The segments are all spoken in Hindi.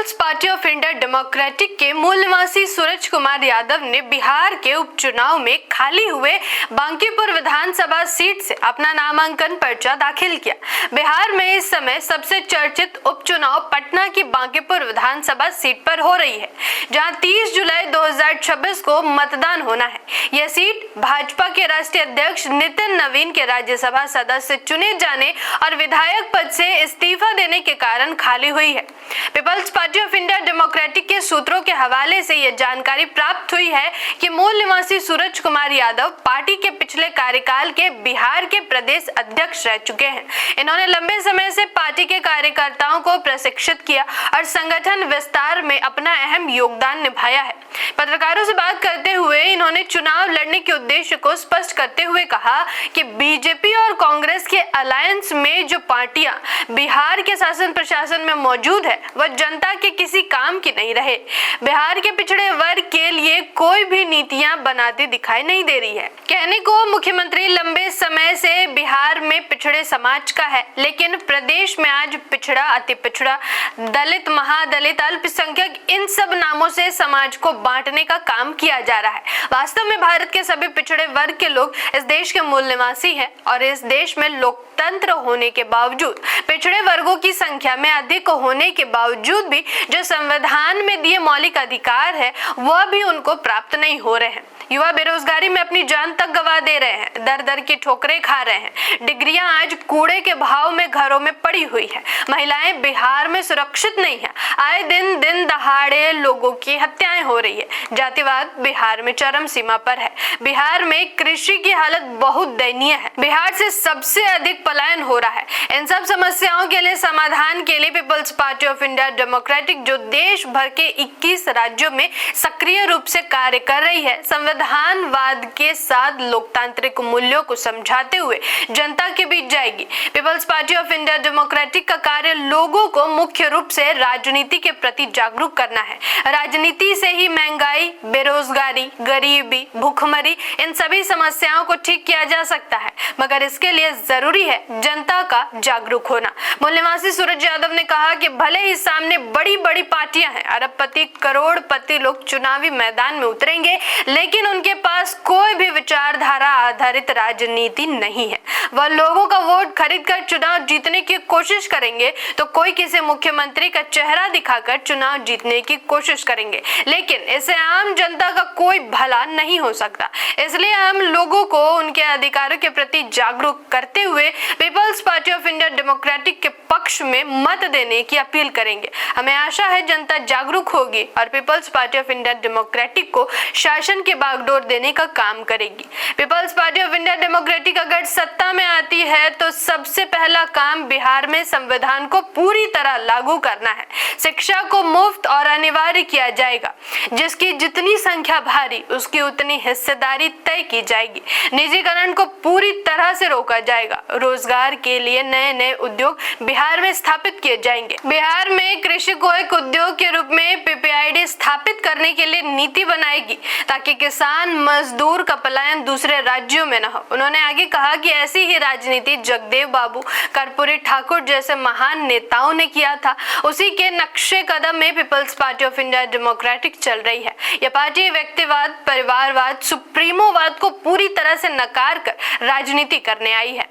Peoples party of India democratic के मूल निवासी सूरज कुमार यादव ने बिहार के उपचुनाव में खाली हुए बांकीपुर विधानसभा सीट से अपना नामांकन पर्चा दाखिल किया। बिहार में इस समय सबसे चर्चित उपचुनाव पटना की बांकीपुर विधानसभा सीट पर हो रही है, जहां 30 जुलाई 2026 को मतदान होना है। यह सीट भाजपा के राष्ट्रीय अध्यक्ष नितिन नवीन के राज्यसभा सदस्य चुने जाने और विधायक पद से इस्तीफा देने के कारण खाली हुई है। People's party of India democratic के सूत्रों के हवाले से यह जानकारी प्राप्त हुई है कि मूल निवासी सूरज कुमार यादव पार्टी के पिछले कार्यकाल के बिहार के प्रदेश अध्यक्ष रह चुके हैं। इन्होंने लंबे समय से पार्टी के कार्यकर्ताओं को प्रशिक्षित किया और संगठन विस्तार में अपना अहम योगदान निभाया है। पत्रकारों से बात करते हुए इन्होंने चुनाव लड़ने के उद्देश्य को स्पष्ट करते हुए कहा कि बीजेपी और कांग्रेस के अलायंस में जो पार्टियां बिहार के शासन प्रशासन में मौजूद है, वह जनता के किसी काम की नहीं रहे। बिहार के पिछड़े वर्ग के लिए कोई भी नीतियां बनाती दिखाई नहीं दे रही है। कहने को मुख्यमंत्री लंबे समय से बिहार में पिछड़े समाज का है, लेकिन प्रदेश में आज पिछड़ा, अति पिछड़ा, दलित, महादलित, अल्पसंख्यक, इन सब नामों से समाज को बांटने का काम किया जा रहा है। वास्तव में भारत के सभी पिछड़े वर्ग के लोग इस देश के मूल निवासी हैं और इस देश में लोकतंत्र होने के बावजूद, पिछड़े वर्गों की संख्या में अधिक होने के बावजूद भी जो संविधान में दिए मौलिक अधिकार है, वह भी उनको प्राप्त नहीं हो रहे हैं। युवा बेरोजगारी में अपनी जान तक गंवा दे रहे हैं, दर दर की ठोकरें खा रहे हैं। डिग्रियां आज कूड़े के भाव में घरों में पड़ी हुई है। महिलाएं बिहार में सुरक्षित नहीं है। आए दिन दहाड़े लोगों की हत्याएं हो रही है। जातिवाद बिहार में चरम सीमा पर है। बिहार में कृषि की हालत बहुत दयनीय है। बिहार से सबसे अधिक पलायन हो रहा है। इन सब समस्याओं के लिए समाधान के लिए people's party of India democratic, जो देश भर के 21 राज्यों में सक्रिय रूप से कार्य कर रही है, संविधानवाद के साथ लोकतांत्रिक मूल्यों को समझाते हुए जनता के बीच जाएगी। People's party of India democratic का कार्य लोगों को मुख्य रूप से राजनीति के प्रति जागरूक करना है। राजनीति से ही महंगाई, बेरोजगारी, गरीबी, भूखमरी, इन सभी समस्याओं को ठीक किया जा सकता है, मगर इसके लिए जरूरी है जनता का जागरूक होना। मूल निवासी सूरज यादव ने कहा कि भले ही सामने बड़ी बड़ी पार्टियां हैं, अरबपति, करोड़पति लोग चुनावी मैदान में उतरेंगे, लेकिन उनके पास कोई भी विचारधारा आधारित राजनीति नहीं है। वह लोगों का वोट खरीद कर चुनाव जीतने की कोशिश करेंगे तो कोई किसी मुख्यमंत्री का चेहरा दिखाकर चुनाव जीतने की कोशिश करेंगे, लेकिन इससे आम जनता का कोई भला नहीं हो सकता। इसलिए हम लोगों को उनके अधिकारों के प्रति जागरूक करते हुए people's party of India democratic के पक्ष में मत देने की अपील करेंगे। हमें आशा है जनता जागरूक होगी और people's party of India democratic को शासन के बागडोर देने का काम करेगी। People's party of India democratic अगर सत्ता में आती है तो सबसे पहला काम बिहार में संविधान को पूरी तरह लागू करना है। शिक्षा को मुफ्त और अनिवार्य किया जाएगा। जिसकी जितनी संख्या भारी, उसकी उतनी हिस्सेदारी तय की जाएगी। निजीकरण को पूरी तरह से रोका जाएगा। रोजगार के लिए नए नए उद्योग बिहार में स्थापित किए जाएंगे। बिहार में कृषि को एक उद्योग के रूप में पीपीआईडी स्थापित करने के लिए नीति बनाएगी, ताकि किसान मजदूर का पलायन दूसरे राज्यों में न हो। उन्होंने आगे कहा कि ऐसी ही राजनीति जगदेव बाबू, कर्पूरी ठाकुर जैसे महान नेताओं ने किया था। उसी के नक्शे कदम में people's party of India democratic चल रही है। यह पार्टी व्यक्तिवाद, परिवारवाद, सुप्रीमोवाद को पूरी तरह से नकार कर राजनीति करने आई है।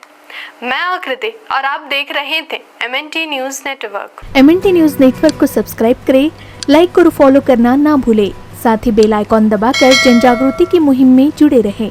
मैं आकृति और आप देख रहे थे MNT news network. MNT news network को सब्सक्राइब करें, लाइक और फॉलो करना ना भूलें। साथ ही बेल आइकॉन दबाकर जन जागृति की मुहिम में जुड़े रहें।